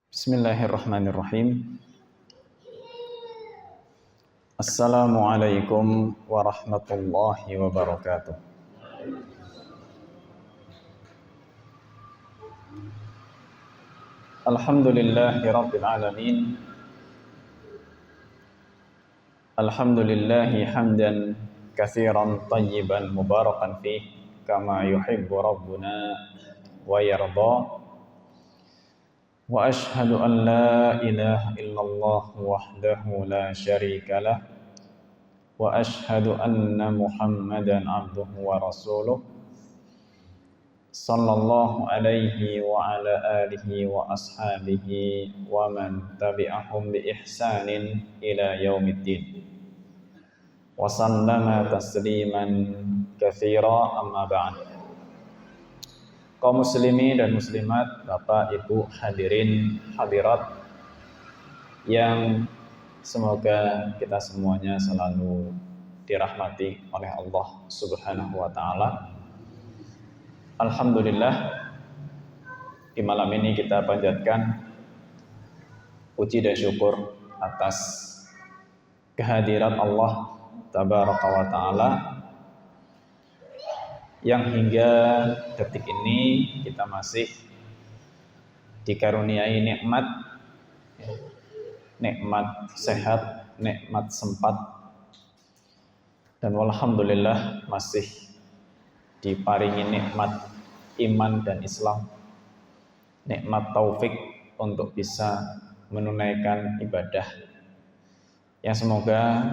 Bismillahirrahmanirrahim. Assalamualaikum warahmatullahi wabarakatuh. Alhamdulillahi rabbil alamin. Alhamdulillahi hamdan katsiran tayyiban mubarakan fih kama yuhibbu rabbuna wa yarda. Wa ashhadu an la ilaha illallah wahdahu la syarika lah wa ashhadu anna Muhammadan abduhu wa rasuluh sallallahu alaihi wa ala alihi wa ashabihi wa man tabi'ahum bi ihsanin ila yaumiddin wa sallama tasliman katsira amma ba'd. Kaum muslimin dan muslimat, Bapak, Ibu, hadirin, hadirat yang semoga kita semuanya selalu dirahmati oleh Allah Subhanahu wa taala. Alhamdulillah, di malam ini kita panjatkan puji dan syukur atas kehadiran Allah Tabaraka wa taala yang hingga detik ini kita masih dikaruniai nikmat sehat, nikmat sempat, dan alhamdulillah masih diparingi nikmat iman dan Islam, nikmat taufik untuk bisa menunaikan ibadah yang semoga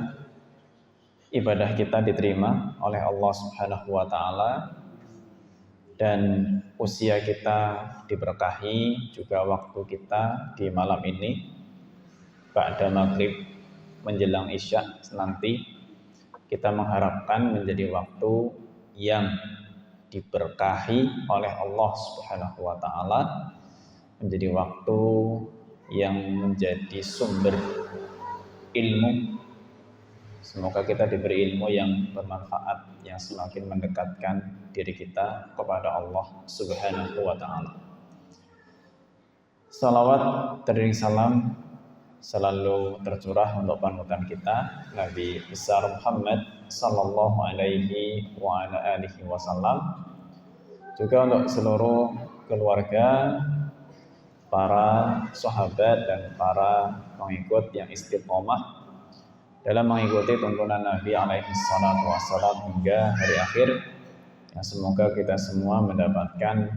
ibadah kita diterima oleh Allah Subhanahu wa taala dan usia kita diberkahi, juga waktu kita di malam ini ba'da maghrib menjelang isya nanti kita mengharapkan menjadi waktu yang diberkahi oleh Allah Subhanahu wa taala, menjadi waktu yang menjadi sumber ilmu. Semoga kita diberi ilmu yang bermanfaat, yang semakin mendekatkan diri kita kepada Allah Subhanahu wa ta'ala. Salawat terdiri salam selalu tercurah untuk panutan kita, Nabi besar Muhammad sallallahu alaihi wa ala alihi wasallam. Juga untuk seluruh keluarga, para sahabat dan para pengikut yang istiqomah dalam mengikuti tuntunan Nabi alaihi salatu wassalam hingga hari akhir, yang semoga kita semua mendapatkan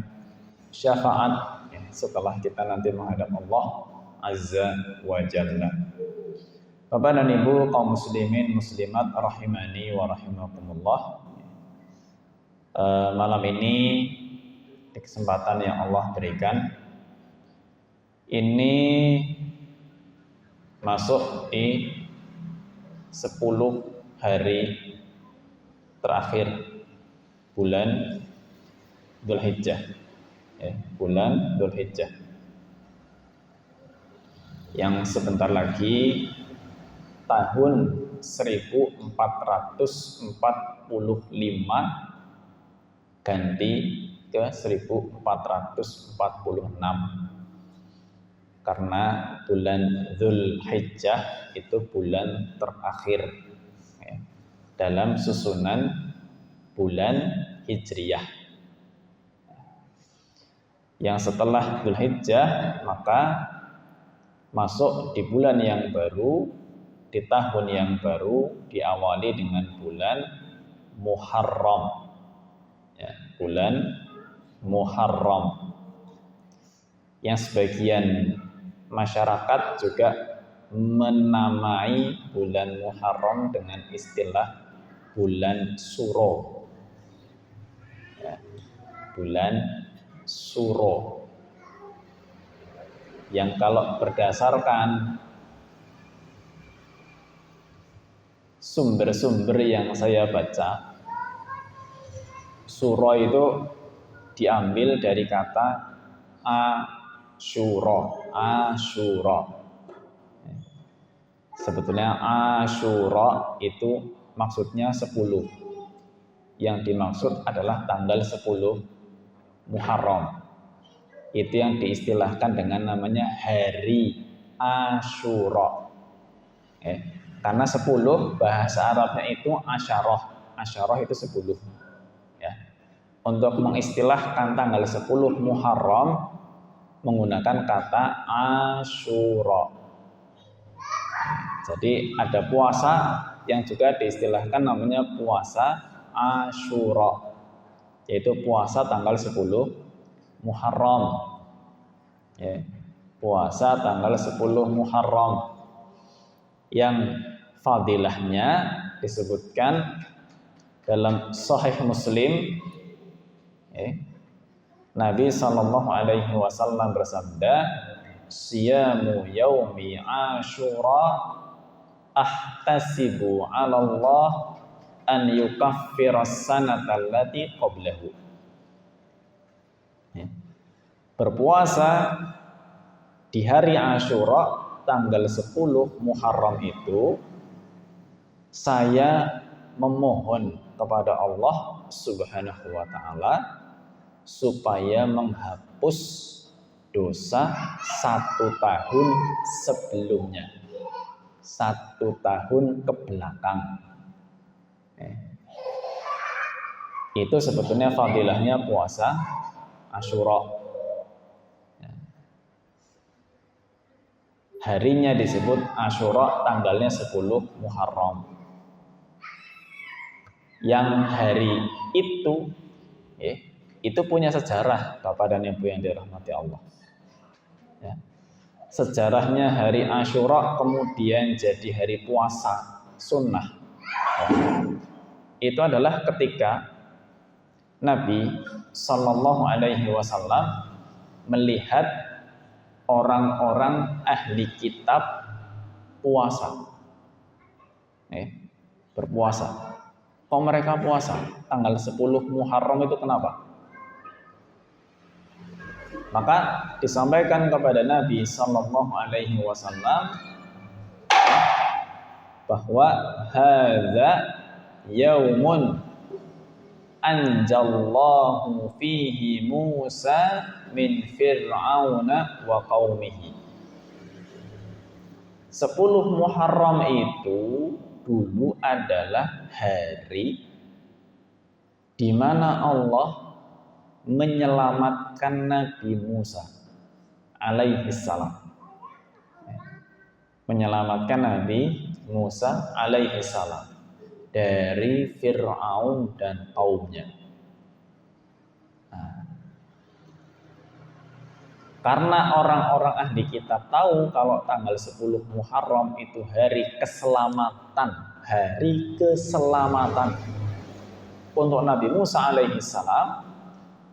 syafaat setelah kita nanti menghadap Allah azza wa jalla. Bapak dan Ibu kaum muslimin muslimat rahimani wa rahimakumullah, malam ini di kesempatan yang Allah berikan ini masuk di 10 hari terakhir bulan Dzulhijjah, bulan Dzulhijjah, yang sebentar lagi tahun 1445 ganti ke 1446, karena bulan Dzulhijjah itu bulan terakhir dalam susunan bulan Hijriyah. Yang setelah Dzulhijjah maka masuk di bulan yang baru, di tahun yang baru, diawali dengan bulan Muharram. Bulan Muharram yang sebagian masyarakat juga menamai bulan Muharram dengan istilah bulan Suro. Bulan Suro, yang kalau berdasarkan sumber-sumber yang saya baca, Suro itu diambil dari kata Asyura. Sebetulnya Asyura itu maksudnya 10. Yang dimaksud adalah tanggal 10 Muharram. Itu yang diistilahkan dengan namanya hari Asyura. Karena 10 bahasa Arabnya itu asyarah. Asyarah itu 10. Ya. Untuk mengistilahkan tanggal 10 Muharram menggunakan kata Asyura. Jadi ada puasa yang juga diistilahkan namanya puasa Asyura, yaitu puasa tanggal 10 Muharram. Ya. Puasa tanggal 10 Muharram yang fadilahnya disebutkan dalam Sahih Muslim. Nabi Shallallahu Alaihi Wasallam bersabda, "Siyamu yaumi Asyura ahtasibu 'ala Allah an yukaffira sanata allati qablahu." Berpuasa di hari Asyura tanggal 10 Muharram itu, saya memohon kepada Allah Subhanahu wa taala supaya menghapus dosa 1 tahun sebelumnya, 1 tahun ke belakang. Itu sebetulnya fadilahnya puasa Asyura. Harinya disebut Asyura, tanggalnya 10 Muharram. Yang hari itu punya sejarah, Bapak dan Ibu yang dirahmati Allah. Ya. Sejarahnya hari Asyura kemudian jadi hari puasa sunnah. Itu adalah ketika Nabi Shallallahu Alaihi Wasallam melihat orang-orang ahli kitab puasa, berpuasa. Kok mereka puasa tanggal 10 Muharram itu kenapa? Maka disampaikan kepada Nabi Sallallahu Alaihi Wasallam bahwa hadza yaumun anjallahu fihi Musa min Fir'auna wa qaumihi. 10 Muharram itu dulu adalah hari di mana Allah menyelamatkan Nabi Musa alaihi salam. Menyelamatkan Nabi Musa alaihi salam dari Fir'aun dan kaumnya. Karena orang-orang ahli kitab tahu kalau tanggal 10 Muharram itu hari keselamatan, untuk Nabi Musa alaihi salam,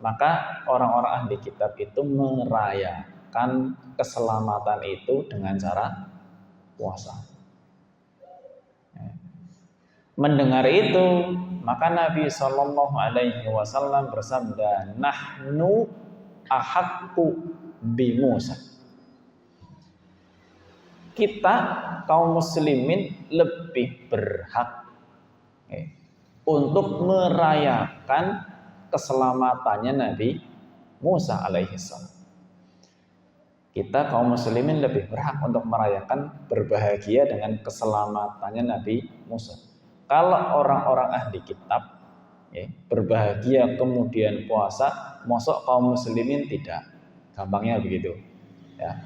maka orang-orang ahli kitab itu merayakan keselamatan itu dengan cara puasa. Mendengar itu, maka Nabi Shallallahu Alaihi Wasallam bersabda, "Nahnu ahaqqu bi Musa." Kita kaum muslimin lebih berhak untuk merayakan keselamatannya Nabi Musa alaihi salam. Kita kaum muslimin lebih berhak untuk merayakan berbahagia dengan keselamatannya Nabi Musa. Kalau orang-orang ahli kitab berbahagia kemudian puasa, mosok kaum muslimin tidak? Gampangnya begitu. Ya.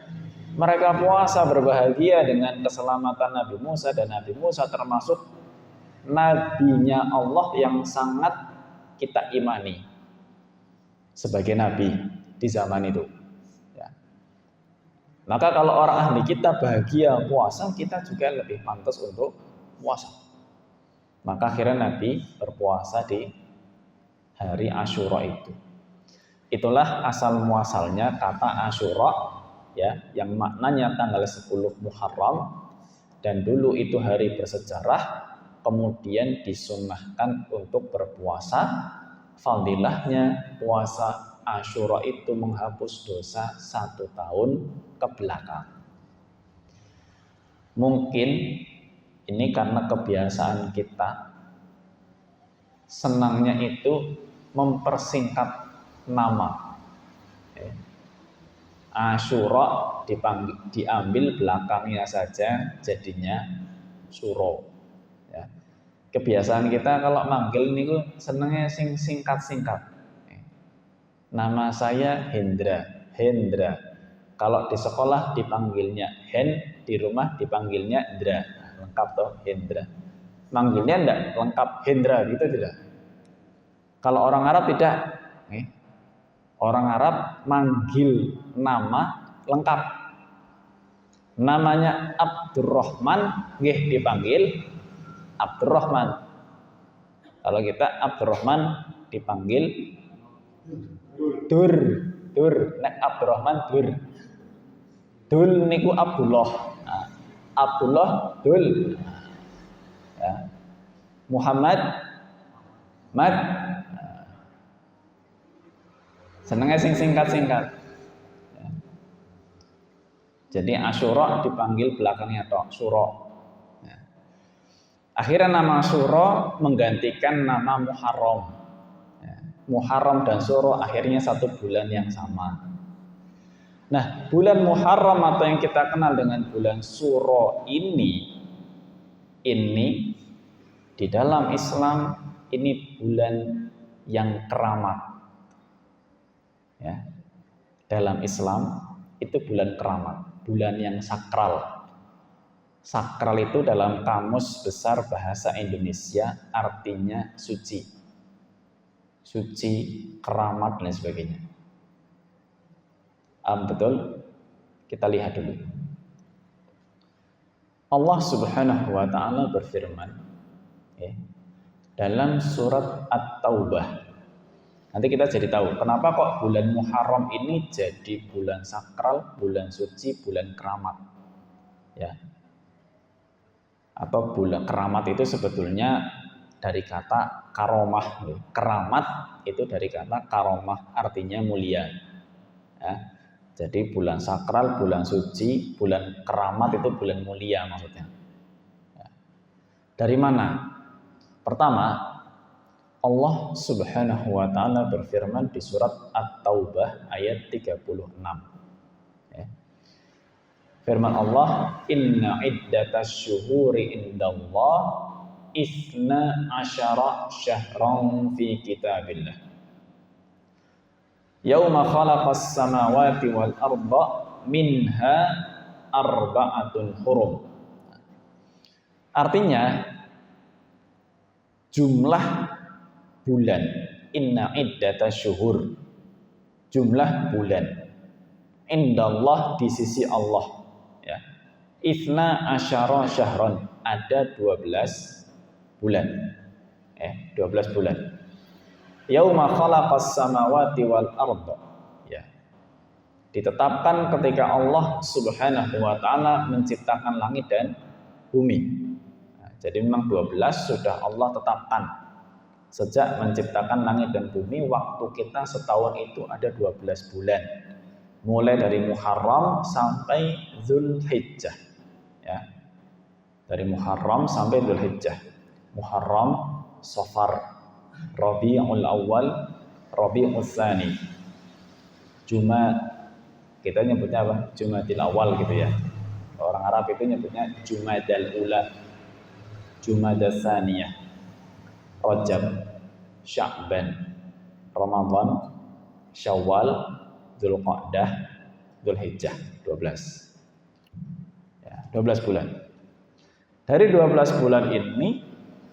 Mereka puasa berbahagia dengan keselamatan Nabi Musa, dan Nabi Musa termasuk nabinya Allah yang sangat kita imani sebagai nabi di zaman itu. Ya. Maka kalau orang ahli kita bahagia puasa, kita juga lebih pantas untuk puasa. Maka akhirnya Nabi berpuasa di hari Asyura itu. Itulah asal muasalnya kata Asyura, ya, yang maknanya tanggal 10 Muharram, dan dulu itu hari bersejarah, kemudian disunnahkan untuk berpuasa. Fadilahnya puasa Asyura itu menghapus dosa 1 tahun ke belakang. Mungkin ini karena kebiasaan kita senangnya itu mempersingkat nama. Asyura diambil belakangnya saja jadinya suro. Ya. Kebiasaan kita kalau manggil niku senengnya singkat-singkat. Nama saya Hendra. Kalau di sekolah dipanggilnya Hen, di rumah dipanggilnya Dra. Lengkap toh Hendra. Manggilnya enggak lengkap Hendra gitu tidak. Kalau orang Arab tidak. Orang Arab manggil nama lengkap. Namanya Abdurrahman, nggih dipanggil Abdurrahman. Kalau kita Abdurrahman dipanggil Dur. Nek Abdurrahman Dur. Dul niku Abdullah. Nah, Abdullah Dul. Ya. Muhammad Mad. Senengnya singkat-singkat. Ya. Jadi Asyura dipanggil belakangnya tok Suro. Ya. Akhirnya nama Suro menggantikan nama Muharram. Ya. Muharram dan Suro akhirnya satu bulan yang sama. Nah, bulan Muharram atau yang kita kenal dengan bulan Suro ini di dalam Islam ini bulan yang keramat. Ya. Dalam Islam itu bulan keramat, bulan yang sakral. Sakral itu dalam kamus besar bahasa Indonesia artinya suci. Suci, keramat dan sebagainya. Betul? Kita lihat dulu. Allah Subhanahu wa taala berfirman dalam surat At-Taubah. Nanti kita jadi tahu kenapa kok bulan Muharram ini jadi bulan sakral, bulan suci, bulan keramat. Ya. Atau bulan keramat itu sebetulnya dari kata karomah. Keramat itu dari kata karomah, artinya mulia. Ya. Jadi bulan sakral, bulan suci, bulan keramat itu bulan mulia maksudnya. Ya. Dari mana? Pertama, Allah Subhanahu wa taala berfirman di surat At-Taubah ayat 36. Ya. Firman Allah, "Inna iddatasy syuhuri indallah isna asyara syahran fi kitabillah. Yauma khalaqas samawati wal arda minha arba'atun hurum." Artinya jumlah bulan, inna iddatasy syuhur, jumlah bulan, indallah di sisi Allah, ya. Itsna asyara syahron, ada 12 bulan. 12 bulan. Yauma khalaqas samawati wal arda, ya. Ditetapkan ketika Allah Subhanahu wa taala menciptakan langit dan bumi. Nah, jadi memang 12 sudah Allah tetapkan. Sejak menciptakan langit dan bumi, waktu kita setahun itu ada 12 bulan. Mulai dari Muharram sampai Dzulhijjah. Ya. Dari Muharram sampai Dzulhijjah. Muharram, Safar, Rabiul Awal, Rabiul Tsani. Kita nyebutnya apa? Jumadil Awal gitu ya. Orang Arab itu nyebutnya Jumadal Ula, Jumadal Tsaniyah, Rajab, Sya'ban, Ramadan, Syawal, Dzulqa'dah, Dzulhijjah, 12. Ya, 12 bulan. Dari 12 bulan ini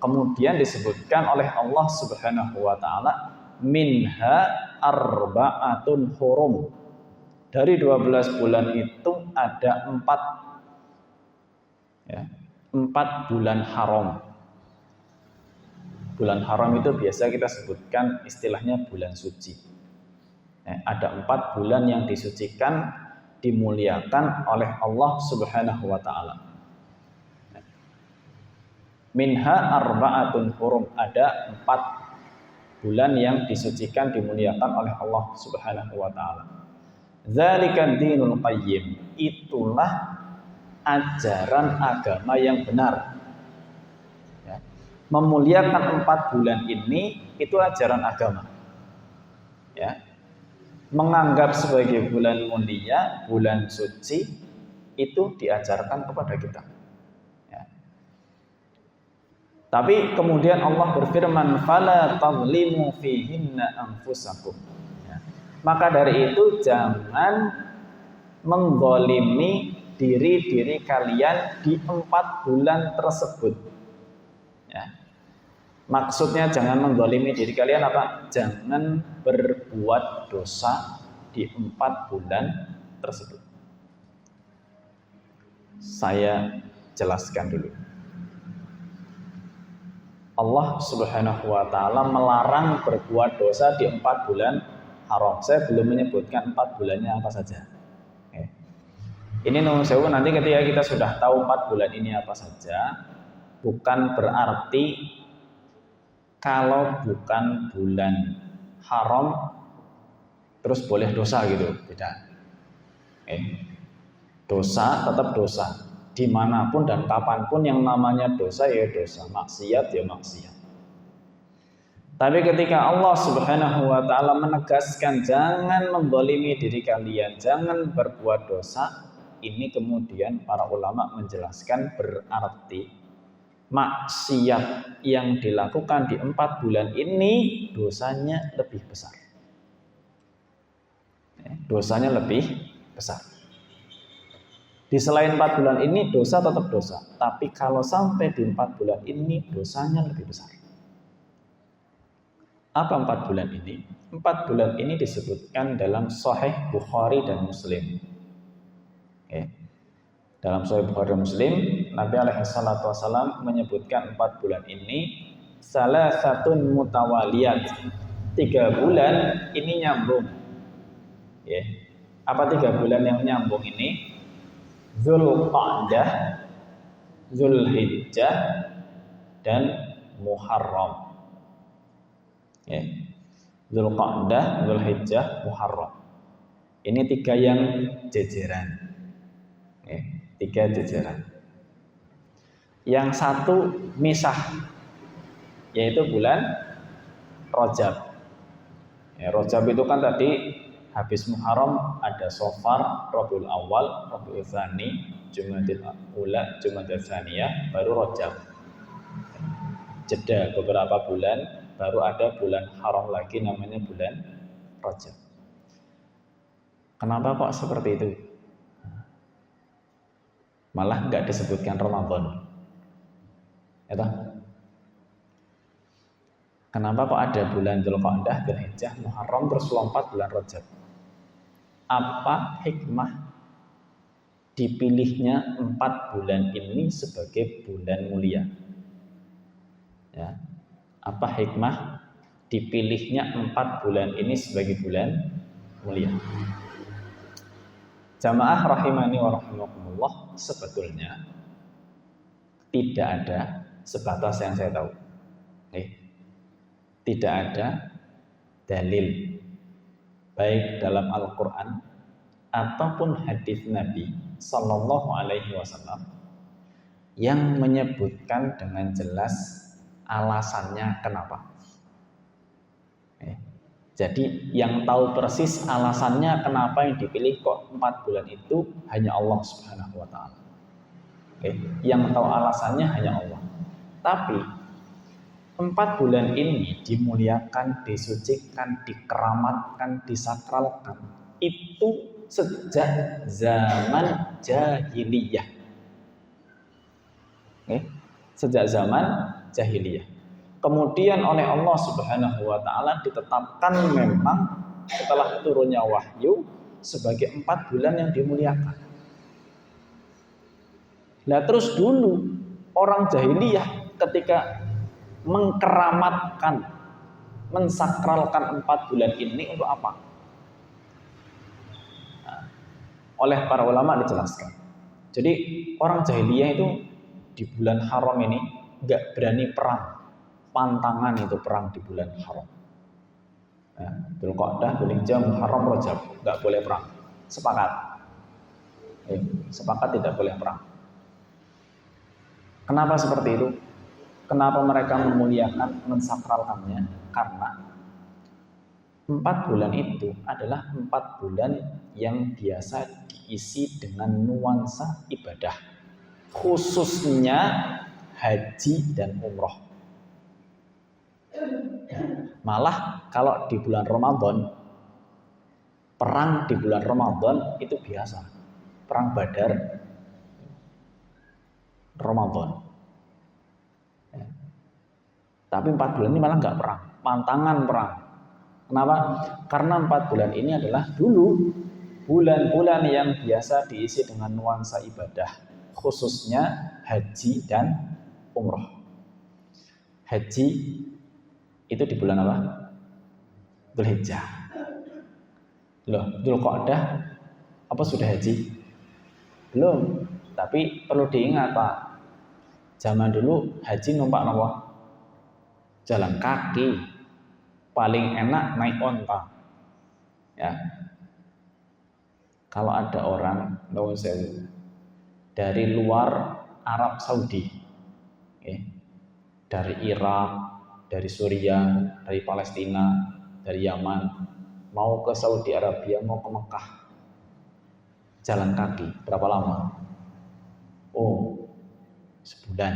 kemudian disebutkan oleh Allah Subhanahu wa taala minha arba'atun hurum. Dari 12 bulan itu ada 4 bulan haram. Bulan haram itu biasa kita sebutkan istilahnya bulan suci. Ada 4 bulan yang disucikan, dimuliakan oleh Allah Subhanahu wa taala. Minha arba'atun hurum, ada 4 bulan yang disucikan, dimuliakan oleh Allah Subhanahu wa taala. Dzalikan dinul qayyim, itulah ajaran agama yang benar. Memuliakan 4 bulan ini itu ajaran agama. Ya. menganggap sebagai bulan mulia, bulan suci, itu diajarkan kepada kita. Ya. Tapi kemudian Allah berfirman, "Fala tadlimu fihinna anfusakum." Ya. Maka dari itu jangan mendzalimi diri kalian di 4 bulan tersebut. Ya. Maksudnya jangan mendzalimi diri kalian apa? Jangan berbuat dosa di 4 bulan tersebut. Saya jelaskan dulu. Allah Subhanahu wa taala melarang berbuat dosa di 4 bulan haram. Saya belum menyebutkan 4 bulannya apa saja. Ini nun sewu, nanti ketika kita sudah tahu 4 bulan ini apa saja, bukan berarti kalau bukan bulan haram terus boleh dosa gitu, tidak. Dosa tetap dosa, dimanapun dan kapanpun yang namanya dosa ya dosa, maksiat ya maksiat. Tapi ketika Allah Subhanahu wa taala menegaskan jangan menzalimi diri kalian, jangan berbuat dosa, ini kemudian para ulama menjelaskan berarti maksiat yang dilakukan di 4 bulan ini dosanya lebih besar. Dosanya lebih besar. Di selain 4 bulan ini dosa tetap dosa, tapi kalau sampai di 4 bulan ini dosanya lebih besar. Apa 4 bulan ini? 4 bulan ini disebutkan dalam Sahih Bukhari dan Muslim. Dalam Sahih Bukhari dan Muslim, Nabi alaihissalatu wassalam menyebutkan 4 bulan ini salasatun mutawaliyat. 3 bulan ini nyambung. Apa 3 bulan yang nyambung ini? Dzulqa'dah, Dzulhijjah, dan Muharram. Dzulqa'dah, Dzulhijjah, Muharram. Ini 3 yang jejeran. 3 jejeran. Yang 1 misah, yaitu bulan Rajab. Rajab itu kan tadi habis Muharram ada Safar, Rabiul Awal, Rabiul Tsani, Jumadil Ula, Jumadil Tsaniyah, baru Rajab. Jeda beberapa bulan, baru ada bulan haram lagi namanya bulan Rajab. Kenapa kok seperti itu? Malah nggak disebutkan Ramadan. Kenapa kok ada bulan Dzulqa'dah, Dzulhijjah, Muharram terus lompat bulan Rajab? Apa hikmah dipilihnya 4 bulan ini sebagai bulan mulia? Apa hikmah dipilihnya 4 bulan ini sebagai bulan mulia? Jamaah rahimani wa rahimakumullah, sebetulnya tidak ada sebatas yang saya tahu. Tidak ada dalil baik dalam Al-Quran ataupun hadis Nabi Sallallahu Alaihi Wasallam yang menyebutkan dengan jelas alasannya kenapa. Jadi yang tahu persis alasannya kenapa yang dipilih kok 4 bulan itu hanya Allah Subhanahu wa taala. Yang tahu alasannya hanya Allah. Tapi 4 bulan ini dimuliakan, disucikan, dikeramatkan, disakralkan itu sejak zaman jahiliyah. Sejak zaman jahiliyah. Kemudian oleh Allah Subhanahu wa taala ditetapkan memang setelah turunnya wahyu sebagai 4 bulan yang dimuliakan. Nah, terus dulu orang jahiliyah ketika mengkeramatkan, mensakralkan 4 bulan ini untuk apa? Oleh para ulama dijelaskan. Jadi orang jahiliyah itu di bulan haram ini nggak berani perang. Pantangan itu perang di bulan haram. Dzulqa'dah, Dzulhijjah, Muharram, Rajab nggak boleh perang. Sepakat. Sepakat tidak boleh perang. Kenapa seperti itu? Kenapa mereka memuliakan, mensakralkannya? Karena 4 bulan itu adalah 4 bulan yang biasa diisi dengan nuansa ibadah, khususnya haji dan umroh. Malah kalau di bulan Ramadan, perang di bulan Ramadan itu biasa. Perang Badar, Ramadan. Tapi 4 bulan ini malah nggak perang, pantangan perang. Kenapa? Karena 4 bulan ini adalah dulu bulan-bulan yang biasa diisi dengan nuansa ibadah, khususnya haji dan umroh. Haji itu di bulan apa? Dzulhijjah. Loh, Dzulqa'dah apa sudah haji? Belum. Tapi perlu diingat Pak, zaman dulu haji numpak apa? Jalan kaki. Paling enak naik onta. Ya. Kalau ada orang dari luar Arab Saudi, dari Irak, dari Suriah, dari Palestina, dari Yaman, mau ke Saudi Arabia, mau ke Mekah, jalan kaki, berapa lama? Oh, sebulan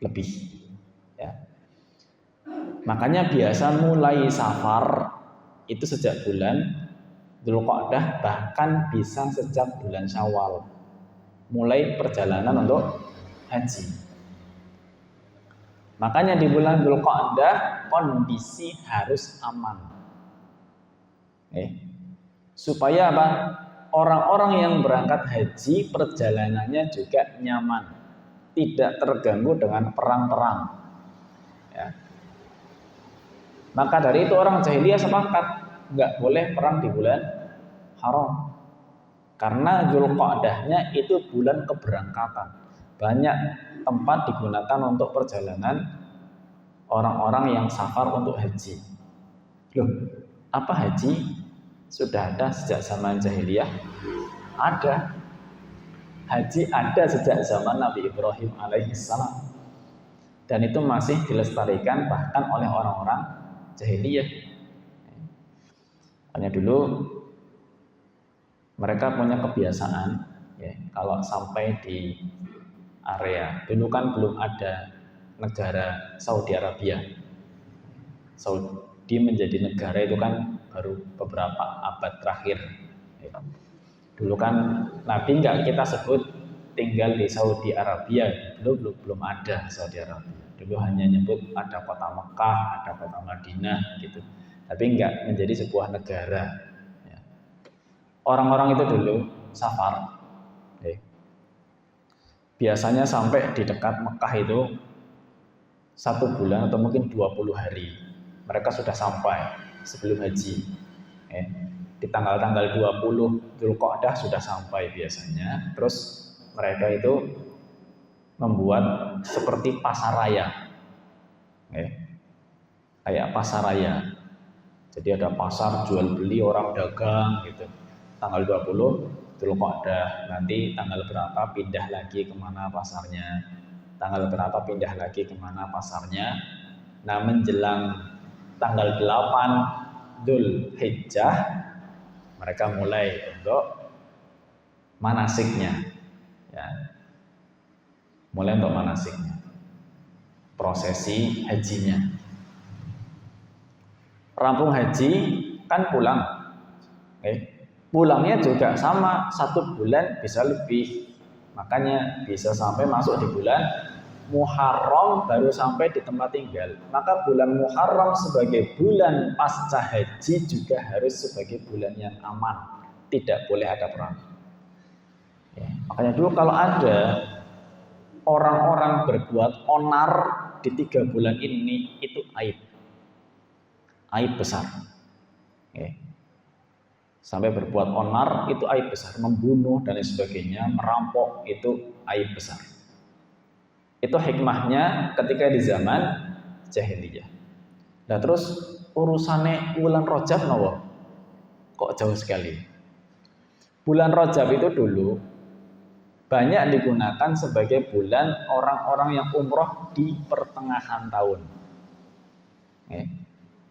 lebih. Ya. Makanya biasa mulai safar itu sejak bulan Dzulqa'dah, bahkan bisa sejak bulan Syawal, mulai perjalanan untuk haji. Makanya di bulan Dzulqa'dah kondisi harus aman. Supaya apa? Orang-orang yang berangkat haji perjalanannya juga nyaman, tidak terganggu dengan perang-perang. Ya. Maka dari itu orang jahiliyah sepakat nggak boleh perang di bulan haram, karena Dzulqa'dahnya itu bulan keberangkatan. Banyak tempat digunakan untuk perjalanan orang-orang yang safar untuk haji. Loh, apa haji? Sudah ada sejak zaman jahiliyah? Ada. Haji ada sejak zaman Nabi Ibrahim alaihissalam. Dan itu masih dilestarikan bahkan oleh orang-orang jahiliyah. Hanya dulu mereka punya kebiasaan, ya, kalau sampai di area, dulu kan belum ada negara Saudi Arabia. Saudi menjadi negara itu kan baru beberapa abad terakhir. Dulu kan Nabi nggak kita sebut tinggal di Saudi Arabia, belum ada Saudi Arabia. Dulu hanya nyebut ada kota Mekah, ada kota Madinah gitu. Tapi enggak menjadi sebuah negara. Ya. Orang-orang itu dulu safar. Biasanya sampai di dekat Mekah itu 1 bulan atau mungkin 20 hari. Mereka sudah sampai sebelum haji. Di tanggal-tanggal 20 Dzulqa'dah sudah sampai biasanya. Terus mereka itu membuat seperti pasar raya, kayak pasar raya. Jadi ada pasar jual beli, orang dagang gitu. Tanggal 20 Dzulqa'dah, nanti tanggal berapa pindah lagi kemana pasarnya, tanggal berapa pindah lagi kemana pasarnya. Nah, menjelang tanggal 8 Dzulhijjah mereka mulai untuk manasiknya, ya. Mulai untuk manasiknya, prosesi hajinya. Rampung haji kan pulang, pulangnya juga sama 1 bulan bisa lebih. Makanya bisa sampai masuk di bulan Muharram baru sampai di tempat tinggal. Maka bulan Muharram sebagai bulan pasca haji juga harus sebagai bulan yang aman, tidak boleh ada perang. Makanya dulu kalau ada orang-orang berbuat onar di 3 bulan ini, itu aib besar. Sampai berbuat onar itu aib besar, membunuh dan sebagainya, merampok itu aib besar. Itu hikmahnya ketika di zaman jahiliyah. Nah terus urusannya bulan Rajab nawa, kok jauh sekali. Bulan Rajab itu dulu banyak digunakan sebagai bulan orang-orang yang umroh di pertengahan tahun.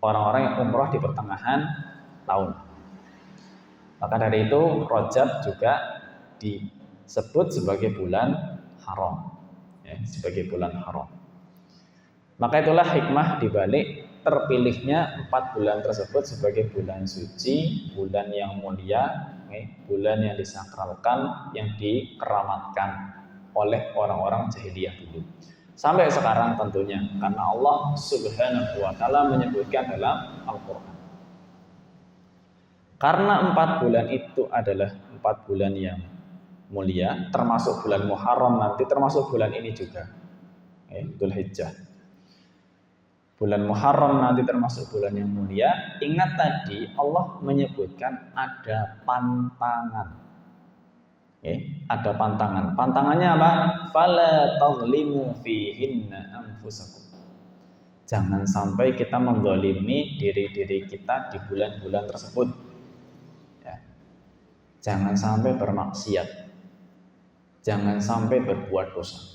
orang-orang yang umroh di pertengahan tahun. Maka dari itu Rajab juga disebut sebagai bulan haram, ya, sebagai bulan haram. Maka itulah hikmah dibalik terpilihnya 4 bulan tersebut sebagai bulan suci, bulan yang mulia, bulan yang disakralkan, yang dikeramatkan oleh orang-orang jahiliyah dulu. Sampai sekarang tentunya, karena Allah Subhanahu wa Ta'ala menyebutkan dalam Al-Quran. Karena 4 bulan itu adalah 4 bulan yang mulia, termasuk bulan Muharram nanti, termasuk bulan ini juga, Dzulhijjah. Bulan Muharram nanti termasuk bulan yang mulia. Ingat tadi Allah menyebutkan ada pantangan. Ada pantangan. Pantangannya apa? Fala tazlimu fihinna anfusakum. Jangan sampai kita menzalimi diri-diri kita di bulan-bulan tersebut. Ya. Jangan sampai bermaksiat. Jangan sampai berbuat dosa.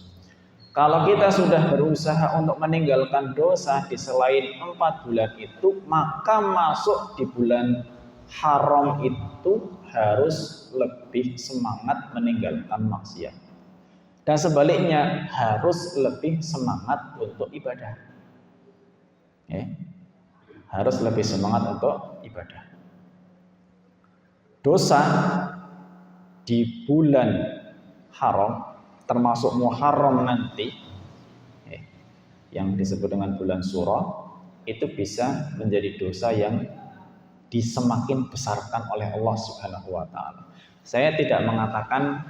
Kalau kita sudah berusaha untuk meninggalkan dosa di selain 4 bulan itu, maka masuk di bulan haram itu harus lebih semangat meninggalkan maksiat. Dan sebaliknya harus lebih semangat untuk ibadah. Harus lebih semangat untuk ibadah. Dosa di bulan haram termasuk Muharram nanti, yang disebut dengan bulan Suro, itu bisa menjadi dosa yang disemakin besarkan oleh Allah Subhanahu wa Ta'ala. Saya tidak mengatakan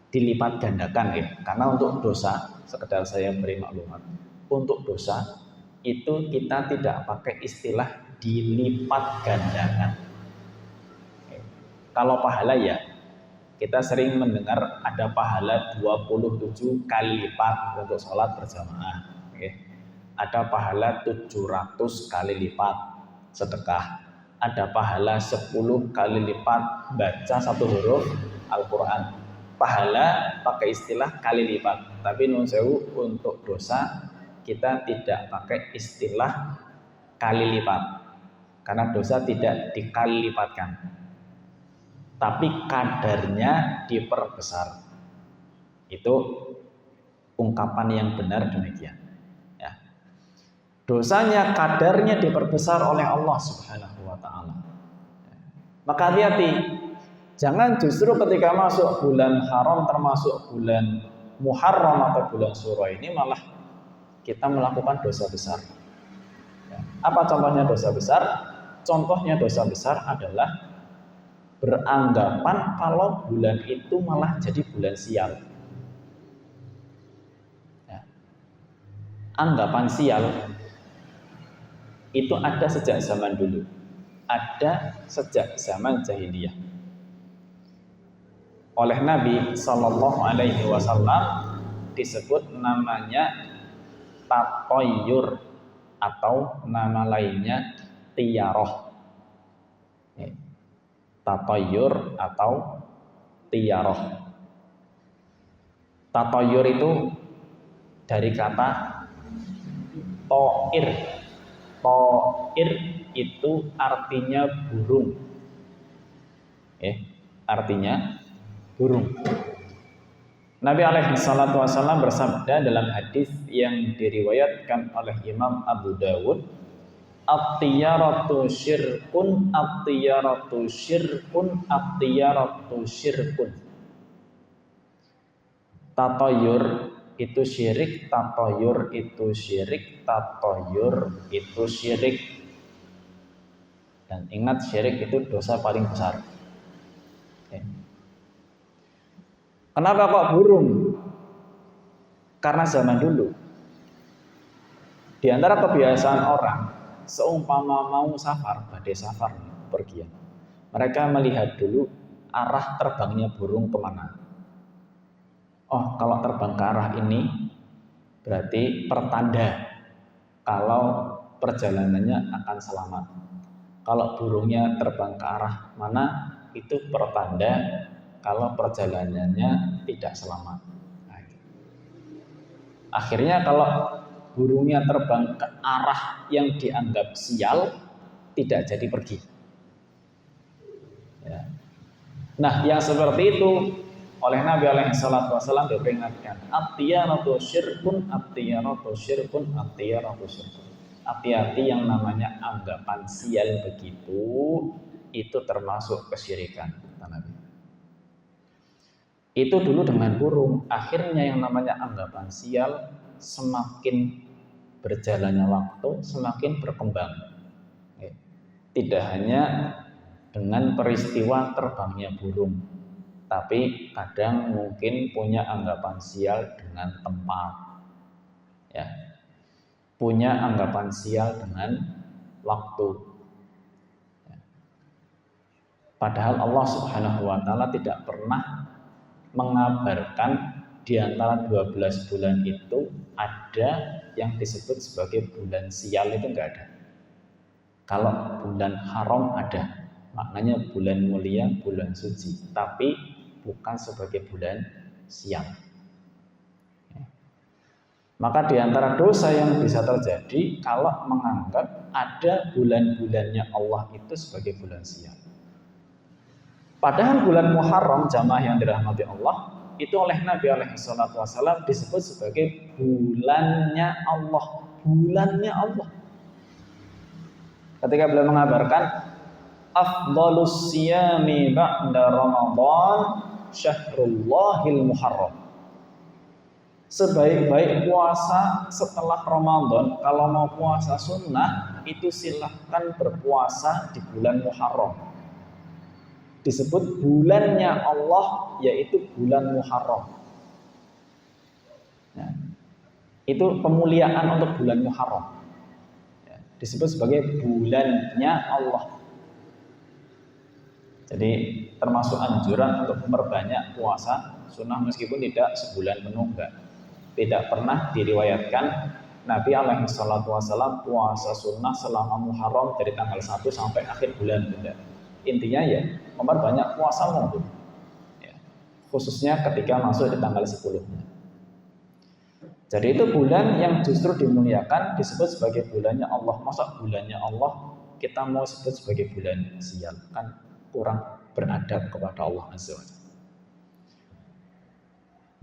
dilipat gandakan, karena untuk dosa, sekedar saya beri maklumat, untuk dosa itu kita tidak pakai istilah dilipat gandakan. Kalau pahala ya, kita sering mendengar ada pahala 27 kali lipat untuk sholat berjamaah. Ada pahala 700 kali lipat sedekah. Ada pahala 10 kali lipat baca 1 huruf Al-Quran. Pahala pakai istilah kali lipat. Tapi nun sewu, untuk dosa kita tidak pakai istilah kali lipat. Karena dosa tidak dikali lipatkan, tapi kadarnya diperbesar. Itu ungkapan yang benar demikian. Ya. Dosanya kadarnya diperbesar oleh Allah Subhanahu wa Ta'ala. Maka hati-hati, jangan justru ketika masuk bulan haram termasuk bulan Muharram atau bulan Suro ini malah kita melakukan dosa besar. Ya. Apa contohnya dosa besar? Contohnya dosa besar adalah beranggapan kalau bulan itu malah jadi bulan sial. Ya. Anggapan sial itu ada sejak zaman dulu, ada sejak zaman jahiliyah. Oleh Nabi Sallallahu Alaihi Wasallam disebut namanya tatoyur, atau nama lainnya tiyaroh. Tatoyur atau tiyaroh. Tatoyur itu dari kata toir. Toir itu artinya burung. Artinya burung. Nabi alaihi salatu wasallam bersabda dalam hadis yang diriwayatkan oleh Imam Abu Dawud, at-tiyaratu syirkun, at-tiyaratu syirkun, at-tiyaratu syirkun. Tatoyur itu syirik, tatoyur itu syirik, tatoyur itu syirik. Dan ingat, syirik itu dosa paling besar. Kenapa kok burung? Karena zaman dulu, di antara kebiasaan orang, seumpama mau safar, badai safar, pergian, mereka melihat dulu arah terbangnya burung kemana. Oh, kalau terbang ke arah ini berarti pertanda kalau perjalanannya akan selamat. Kalau burungnya terbang ke arah mana, itu pertanda kalau perjalanannya tidak selamat. Akhirnya kalau burungnya terbang ke arah yang dianggap sial, tidak jadi pergi. Ya. Nah, yang seperti itu oleh Nabi alaihi salatu wasallam diperingatkan, at-tiyaratu syirkun, at-tiyaratu syirkun, at-tiyaratu syirkun. Hati-hati yang namanya anggapan sial begitu, itu termasuk kesyirikan, kata Nabi. Itu dulu dengan burung, akhirnya yang namanya anggapan sial semakin berjalannya waktu, semakin berkembang. Tidak hanya dengan peristiwa terbangnya burung, tapi kadang mungkin punya anggapan sial dengan tempat, ya, punya anggapan sial dengan waktu. Padahal Allah Subhanahu wa Ta'ala tidak pernah mengabarkan di antara 12 bulan itu ada yang disebut sebagai bulan sial, itu enggak ada. Kalau bulan haram ada, maknanya bulan mulia, bulan suci, tapi bukan sebagai bulan sial. Maka di antara dosa yang bisa terjadi kalau menganggap ada bulan-bulannya Allah itu sebagai bulan sial. Padahal bulan Muharram, jamaah yang dirahmati Allah, itu oleh Nabi alaihi salatu wasallam disebut sebagai bulannya Allah. Bulannya Allah. Ketika beliau mengabarkan afdhalus siyami ba'da Ramadan syahrullahil Muharram. Sebaik-baik puasa setelah Ramadan, kalau mau puasa sunnah itu silahkan berpuasa di bulan Muharram. Disebut bulannya Allah, yaitu bulan Muharram. Nah, itu pemuliaan untuk bulan Muharram. Disebut sebagai bulannya Allah. Jadi termasuk anjuran untuk memperbanyak puasa sunnah meskipun tidak sebulan penuh, enggak. Tidak pernah diriwayatkan Nabi alaihi salatu wasallam puasa sunnah selama Muharram dari tanggal 1 sampai akhir bulan, tidak. Intinya ya memperbanyak puasa mungkin, ya, khususnya ketika masuk di tanggal 10-nya. Jadi itu bulan yang justru dimuliakan, disebut sebagai bulannya Allah. Masa bulannya Allah kita mau sebut sebagai bulan sial, kan kurang beradab kepada Allah Azza wa Jalla.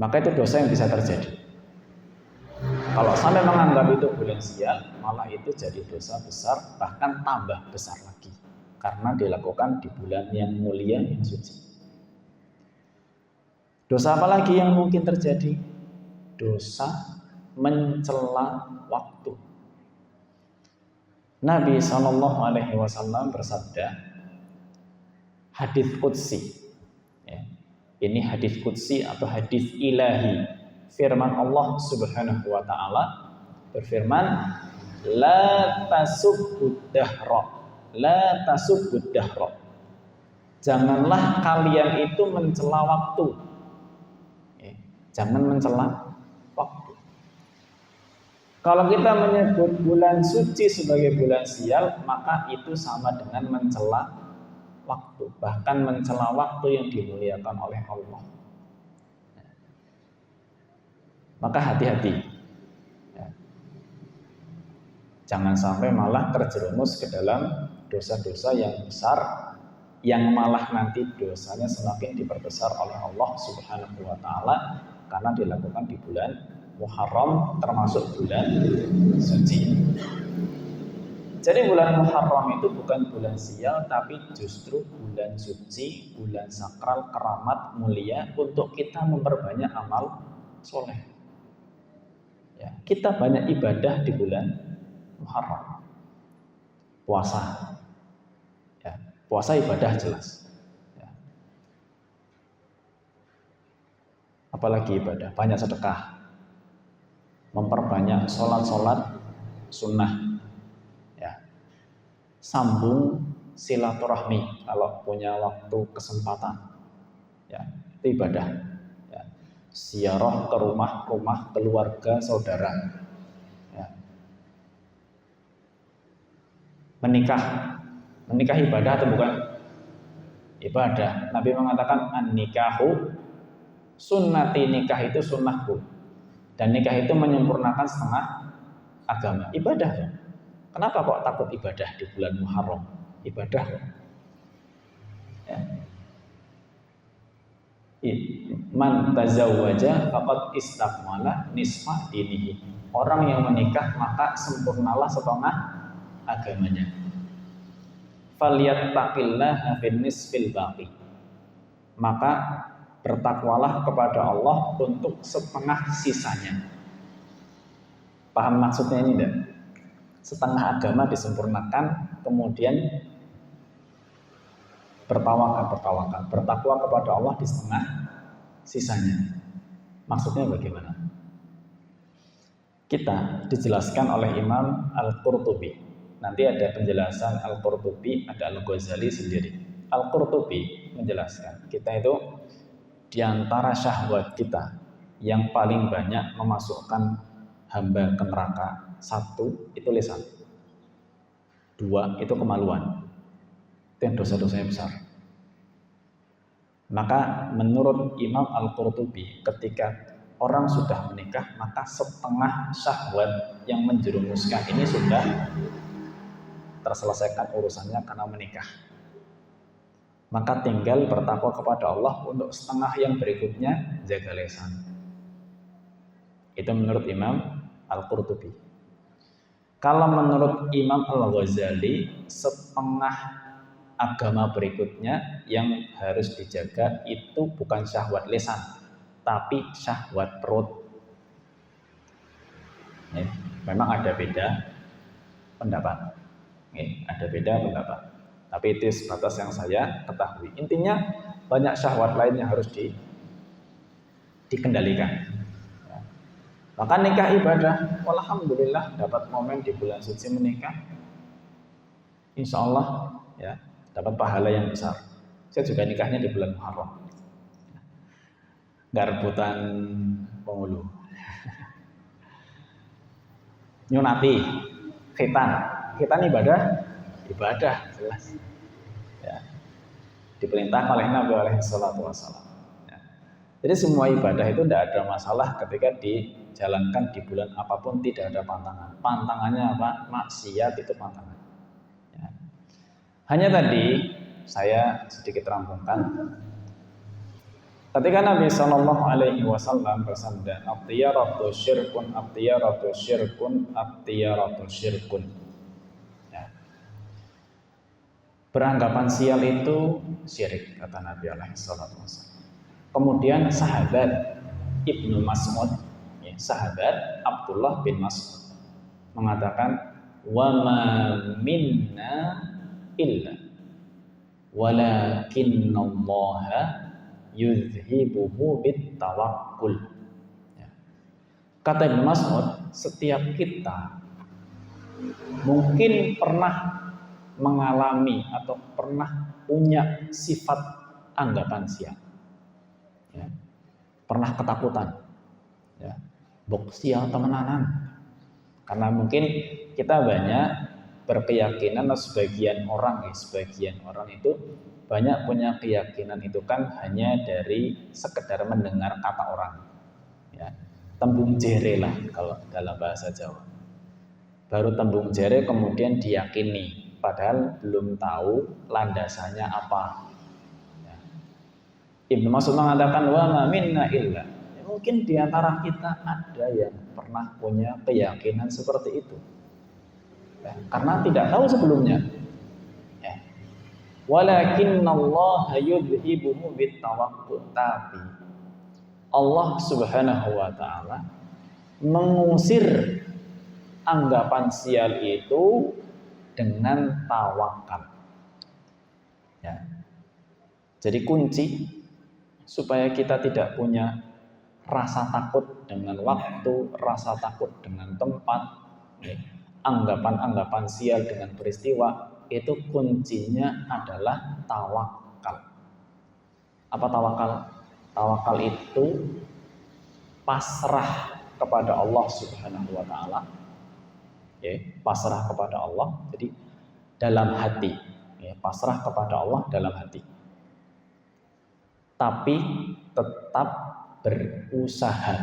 Maka itu dosa yang bisa terjadi. Kalau sampai menganggap itu bulan sial, malah itu jadi dosa besar, bahkan tambah besar lagi, karena dilakukan di bulan yang mulia, yang suci. Dosa apa lagi yang mungkin terjadi? Dosa mencela waktu. Nabi SAW bersabda, hadis qudsi, ya, ini hadis qudsi atau hadis ilahi. Firman Allah Subhanahu wa Ta'ala berfirman, la tasubbud dahra, la tasubbud dahra. Janganlah kalian itu mencela waktu. Jangan mencela waktu. Kalau kita menyebut bulan suci sebagai bulan sial, maka itu sama dengan mencela waktu, bahkan mencela waktu yang dimuliakan oleh Allah. Maka hati-hati, ya. Jangan sampai malah terjerumus ke dalam dosa-dosa yang besar, yang malah nanti dosanya semakin diperbesar oleh Allah Subhanahu wa Ta'ala karena dilakukan di bulan Muharram, termasuk bulan suci. Jadi bulan Muharram itu bukan bulan sial, tapi justru bulan suci, bulan sakral, keramat, mulia untuk kita memperbanyak amal soleh. Ya, kita banyak ibadah di bulan Muharram. Puasa, ya, puasa ibadah jelas. Ya. Apalagi ibadah, banyak sedekah, memperbanyak sholat-sholat sunnah, ya. Sambung silaturahmi kalau punya waktu kesempatan, ya, itu ibadah. Ziarah ke rumah-rumah keluarga saudara, ya. Menikah ibadah atau bukan? Ibadah. Nabi mengatakan an-nikahu sunnati, nikah itu sunnahku, dan nikah itu menyempurnakan setengah agama, ibadah ya. Kenapa kok takut ibadah di bulan Muharram? Ibadah kok. Ya. Man tazawwaja faqad istakmala nisfa dinihi. Orang yang menikah maka sempurnalah setengah agamanya. Falyattaqillaha fin nisfil baqi. Maka bertakwalah kepada Allah untuk setengah sisanya. Paham maksudnya ini enggak? Setengah agama disempurnakan, kemudian bertawakal, bertakwa kepada Allah di setengah sisanya. Maksudnya bagaimana? Kita dijelaskan oleh Imam Al-Qurtubi. Nanti ada penjelasan Al-Qurtubi, ada Al-Ghazali sendiri. Al-Qurtubi menjelaskan, kita itu di antara syahwat kita yang paling banyak memasukkan hamba ke neraka, satu itu lisan, dua itu kemaluan, itu yang dosa-dosanya besar. Maka menurut Imam Al-Qurtubi, ketika orang sudah menikah, maka setengah syahwat yang menjerumuskan ini sudah terselesaikan urusannya karena menikah. Maka tinggal bertakwa kepada Allah untuk setengah yang berikutnya, jaga lisan. Itu menurut Imam Al-Qurtubi. Kalau menurut Imam Al-Ghazali, setengah agama berikutnya yang harus dijaga itu bukan syahwat lisan, tapi syahwat perut. Ya, memang ada beda pendapat. Ya, ada beda pendapat. Tapi itu sebatas yang saya ketahui. Intinya banyak syahwat lain yang harus dikendalikan. Ya. Maka nikah ibadah. Alhamdulillah dapat momen di bulan suci menikah. Insya Allah ya dapat pahala yang besar. Saya juga nikahnya di bulan Muharram. Nggak rebutan penghulu. Nyunati, khitan ibadah jelas. Ya. Diperintah oleh Nabi alaihi salatu wasallam. Ya. Jadi semua ibadah itu tidak ada masalah ketika dijalankan di bulan apapun, tidak ada pantangan. Pantangannya apa? Maksiat itu pantangan. Ya. Hanya tadi saya sedikit rampungkan. Ketika Nabi Shallallahu Alaihi Wasallam bersabda, "At-tiyaratu syirkun, at-tiyaratu syirkun, at-tiyaratu syirkun." Ya. Beranggapan sial itu syirik, kata Nabi Alaihi Wasallam. Kemudian sahabat Ibnu Mas'ud, ya, sahabat Abdullah bin Mas'ud mengatakan, "Wa ma minna illa walakinnallaha yuzhibuhu bit tawakkul." Ya. Kata Ibnu Mas'ud, setiap kita mungkin pernah mengalami atau pernah punya sifat anggapan sial. Ya. Pernah ketakutan. Ya. Bok sial temenanan. Karena mungkin kita banyak berkeyakinan, sebagian orang itu banyak punya keyakinan itu kan hanya dari sekedar mendengar kata orang, ya, tembung jere lah kalau dalam bahasa Jawa. Baru tembung jere kemudian diyakini, padahal belum tahu landasannya apa. Ya. Ibnu Mas'ud mengatakan wa ma minna illa. Ya, mungkin di antara kita ada yang pernah punya keyakinan seperti itu, ya, karena tidak tahu sebelumnya. Walakinnallaha yudhibuhu bitawakkul. Tapi Allah Subhanahu wa taala mengusir anggapan sial itu dengan tawakal. Ya. Jadi kunci supaya kita tidak punya rasa takut dengan waktu, rasa takut dengan tempat, ya, anggapan-anggapan sial dengan peristiwa, itu kuncinya adalah tawakal. Apa tawakal? Tawakal itu pasrah kepada Allah Subhanahu wa taala. Ya, pasrah kepada Allah. Jadi dalam hati, ya, pasrah kepada Allah dalam hati. Tapi tetap berusaha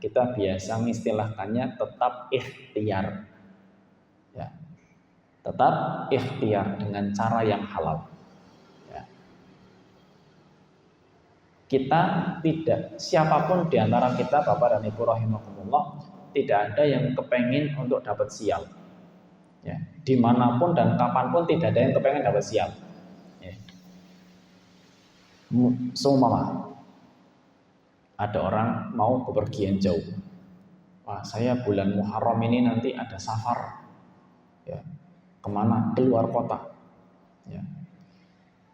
kita biasa mengistilahkannya tetap ikhtiar. Ya. Tetap ikhtiar dengan cara yang halal. Ya. Kita tidak, siapapun di antara kita, Bapak dan Ibu rahimakumullah, tidak ada yang kepengen untuk dapat sial. Ya. Dimanapun dan kapanpun tidak ada yang kepengen dapat sial. Ya. Seumpama ada orang mau bepergian jauh. Wah, saya bulan Muharram ini nanti ada safar. Ya. Kemana? Keluar kota. Ya.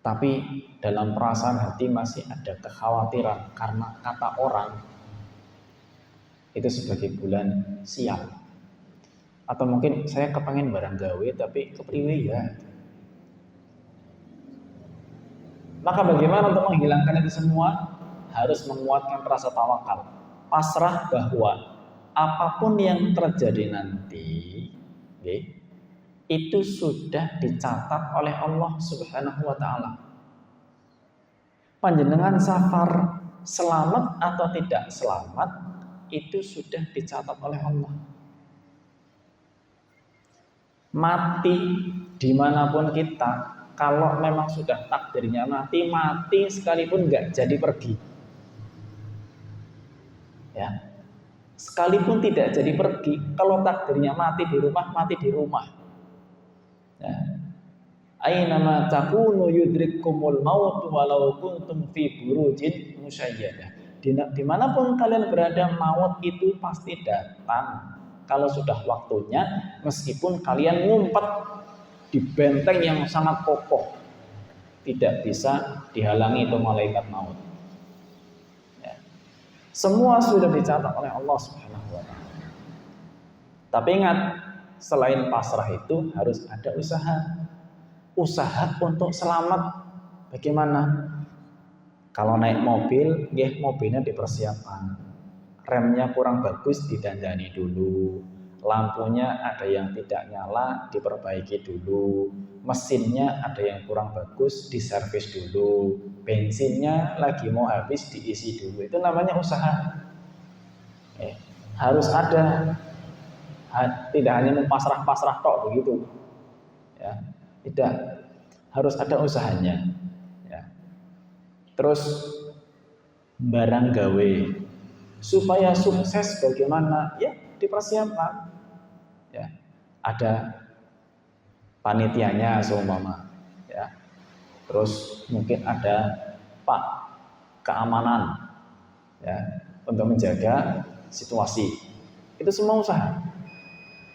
Tapi dalam perasaan hati masih ada kekhawatiran karena kata orang itu sebagai bulan sial. Atau mungkin saya kepengen barang gawe tapi kepriwe ya. Maka bagaimana untuk menghilangkan itu semua? Harus menguatkan rasa tawakal, pasrah bahwa apapun yang terjadi nanti, itu sudah dicatat oleh Allah Subhanahu wa Ta'ala. Panjenengan safar selamat atau tidak selamat, itu sudah dicatat oleh Allah. Mati dimanapun kita, kalau memang sudah takdirnya mati sekalipun nggak jadi pergi. Ya, sekalipun tidak jadi pergi, kalau takdirnya mati di rumah. Ya. Ainama takunu yudrikkumul maut walau kuntum fi burujin musyayyadah. Dimanapun kalian berada, maut itu pasti datang. Kalau sudah waktunya, meskipun kalian ngumpet di benteng yang sangat kokoh, tidak bisa dihalangi itu malaikat maut. Ya. Semua sudah dicatat oleh Allah Subhanahu wa Ta'ala. Tapi ingat, selain pasrah itu harus ada usaha untuk selamat. Bagaimana? Kalau naik mobil, mobilnya dipersiapkan. Remnya kurang bagus, didandani dulu. Lampunya ada yang tidak nyala, diperbaiki dulu. Mesinnya ada yang kurang bagus, diservis dulu. Bensinnya lagi mau habis, diisi dulu. Itu namanya usaha. Harus ada. Tidak hanya pasrah-pasrah tok begitu. Ya. Tidak, harus ada usahanya. Ya. Terus barang gawe supaya sukses bagaimana? Ya, dipersiapkan. Ya, ada panitianya seumpama. Ya. Terus mungkin ada Pak keamanan, ya, untuk menjaga situasi. Itu semua usaha.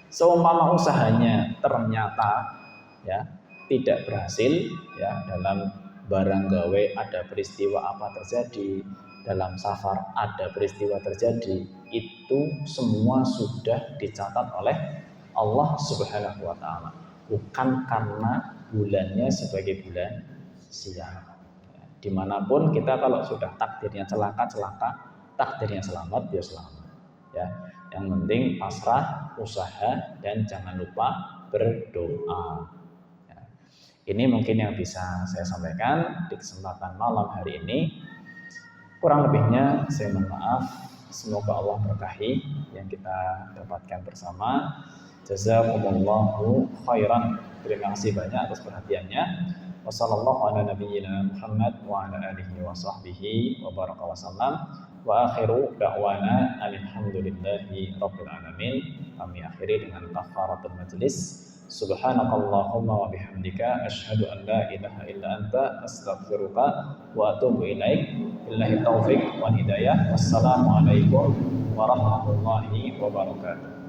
Seumpama usahanya ternyata ya tidak berhasil, ya, dalam barang gawe ada peristiwa apa terjadi, dalam safar ada peristiwa terjadi, itu semua sudah dicatat oleh Allah Subhanahu wa Ta'ala, bukan karena bulannya sebagai bulan sial. Ya, dimanapun kita kalau sudah takdirnya celaka, takdirnya selamat, ya selamat. Ya, yang penting pasrah, usaha, dan jangan lupa berdoa. Ini mungkin yang bisa saya sampaikan di kesempatan malam hari ini. Kurang lebihnya saya mohon maaf. Semoga Allah berkahi yang kita dapatkan bersama. Jazakumullahu khairan. Terima kasih banyak atas perhatiannya. Wassallallahu ala nabiyyina Muhammad wa ala alihi wa sahbihi wa baraka wa sallam. Wa akhiru da'wana alhamdulillahi rabbil alamin. Kami akhiri dengan kafaratul majlis. Subhanakallahumma wa bihamdika asyhadu an la ilaha illa anta astaghfiruka wa atubu ilaik. Billahi taufik wal hidayah. Wassalamualaikum warahmatullahi wabarakatuh.